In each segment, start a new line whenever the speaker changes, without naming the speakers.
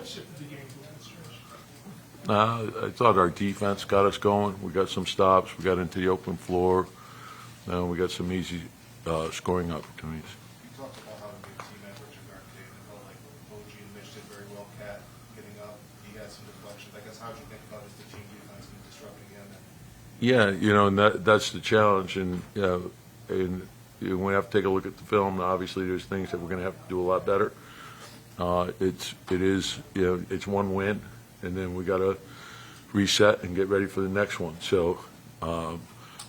What shifted the game to that stretch?
I thought our defense got us going. We got some stops. We got into the open floor. We got some easy scoring opportunities.
You talked about how to be a team effort to guard Cade. I felt like OG and Mitch did very well. Cat getting up. He had some deflections. I guess how did you think about as the team defense and disrupting him?
Yeah, and that's the challenge. And we have to take a look at the film. Obviously, there's things that we're going to have to do a lot better. It's one win, and then we got to reset and get ready for the next one. So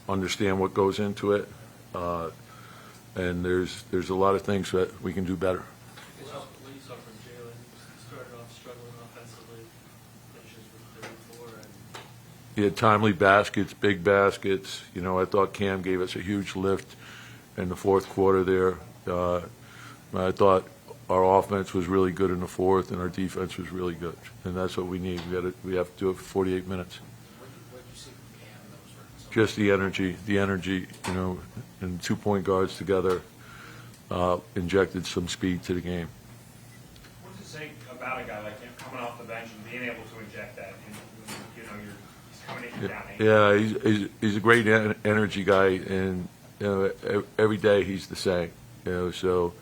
understand what goes into it, and there's a lot of things that we can do better.
What you saw from Jalen, he started off struggling offensively, finishes with 34, and
He had timely baskets, big baskets. I thought Cam gave us a huge lift in the fourth quarter there. I thought our offense was really good in the fourth, and our defense was really good, and that's what we need. We have to do it for 48 minutes.
What did you see from Cam that was working so
Just the energy, and 2-point guards together injected some speed to the game.
What does it say about a guy like him coming off the bench and being able to inject that? And, he's coming in down 8.
Yeah, he's a great energy guy, and every day he's the same. So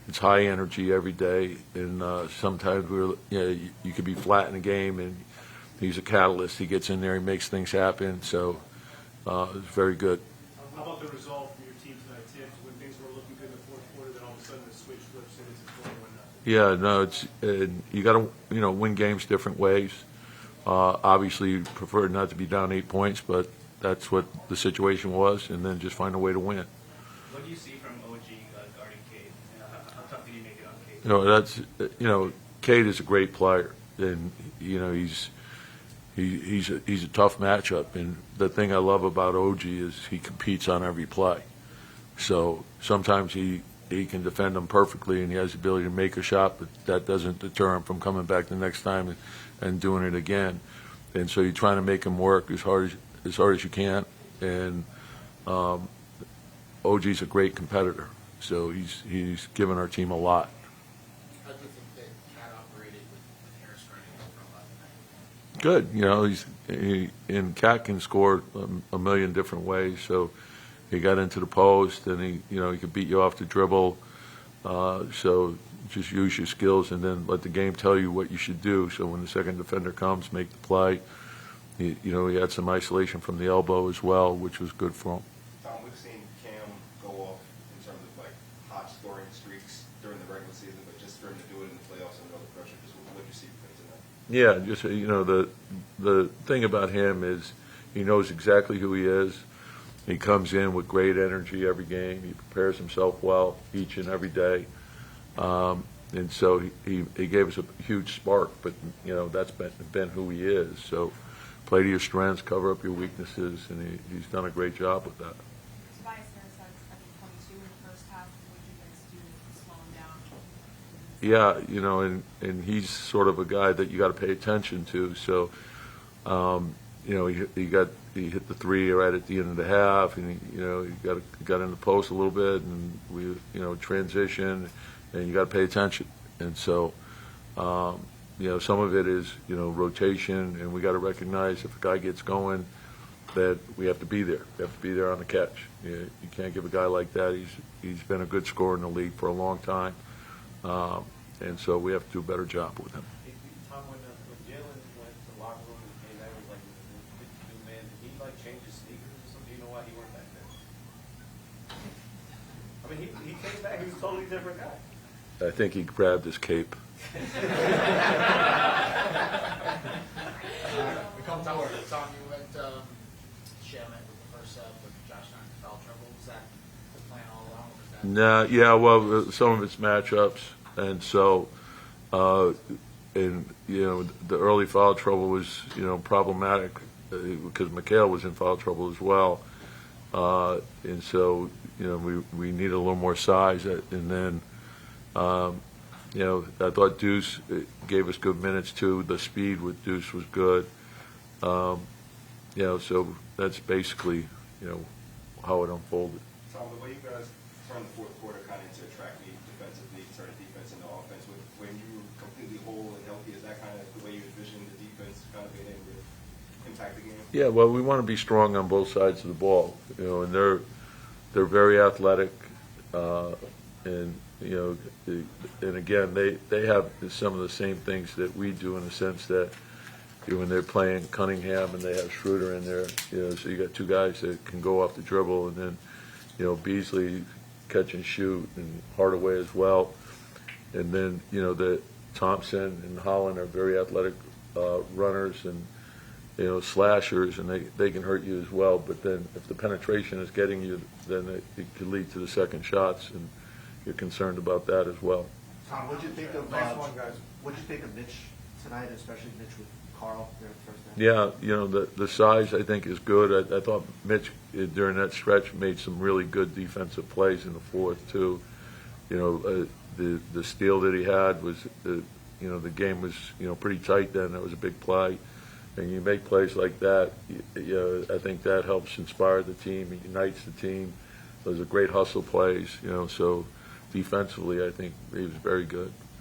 it's high energy every day, and sometimes you could be flat in a game, and he's a catalyst. He gets in there, he makes things happen. So it's very good.
How about the result from your team tonight, Tim? When things were looking good in the fourth quarter, then all of a sudden the switch flips and it's 21-0.
Yeah, no, you got to win games different ways. Obviously, you prefer not to be down 8 points, but that's what the situation was, and then just find a way to win.
what do you see from OG guarding Cade? How tough did he make it on Cade?
Cade is a great player, and he's a tough matchup. And the thing I love about OG is he competes on every play. So sometimes he can defend him perfectly, and he has the ability to make a shot, but that doesn't deter him from coming back the next time and doing it again. And so you're trying to make him work as hard as you can. And OG's a great competitor, so he's given our team a lot.
How do you think that Cat operated with Harris running over last night?
Good. Cat can score a million different ways. So he got into the post, and he could beat you off the dribble. So just use your skills, and then let the game tell you what you should do. So when the second defender comes, make the play. He had some isolation from the elbow as well, which was good for him.
Tom, we've seen Cam go off in terms of hot scoring streaks during the regular season, but just for him to do it in the playoffs under the pressure, just what you see from him tonight?
Yeah, just the thing about him is he knows exactly who he is. He comes in with great energy every game. He prepares himself well each and every day, and so he gave us a huge spark. But that's been who he is. So play to your strengths, cover up your weaknesses, and he's done a great job with that.
Tobias Harris had 22 in the first half. What did you guys do to slow him down?
Yeah, and he's sort of a guy that you got to pay attention to. So, he hit the three right at the end of the half, and he got in the post a little bit, and we transition, and you got to pay attention. And so, some of it is rotation, and we got to recognize if a guy gets going, that we have to be there. We have to be there on the catch. You can't give a guy like that. He's been a good scorer in the league for a long time, and so we have to do a better job with him.
Tom, when Jalen went to the locker room and came back, was a new man. Did he change his sneakers or something? Do you know why he weren't back there? I mean, he came back. He was a totally different guy.
I think he grabbed his cape.
We come to work. Tom, you went Shaman with the first set with Josh Knox foul trouble. Was that the plan all along? Or was that
Well, some of it's matchups, and so, the early foul trouble was, problematic because McHale was in foul trouble as well, and so, we needed a little more size, and then, I thought Deuce gave us good minutes too. The speed with Deuce was good, so that's basically, how it unfolded.
Tom, the way you guys turned the fourth quarter kind of into a track meet defensively, turn defense into offense, when you were completely whole and healthy, is that kind of the way you envision the defense kind of being able to impact the game?
Yeah, well, we want to be strong on both sides of the ball, and they're very athletic, and and again, they have some of the same things that we do in the sense that when they're playing Cunningham and they have Schroeder in there, so you got two guys that can go off the dribble, and then Beasley catch and shoot, and Hardaway as well, and then the Thompson and Holland are very athletic runners and slashers, and they can hurt you as well. But then if the penetration is getting you, then it could lead to the second shots, and you're concerned about that as well.
Tom, what'd you think of
Last one, guys.
what'd you think of Mitch tonight, especially Mitch with Carl there the first half?
Yeah, the size I think is good. I thought Mitch during that stretch made some really good defensive plays in the fourth too. The steal that he had was the game was pretty tight then. That was a big play. And you make plays like that, I think that helps inspire the team. It unites the team. Those are great hustle plays, so defensively, I think he was very good.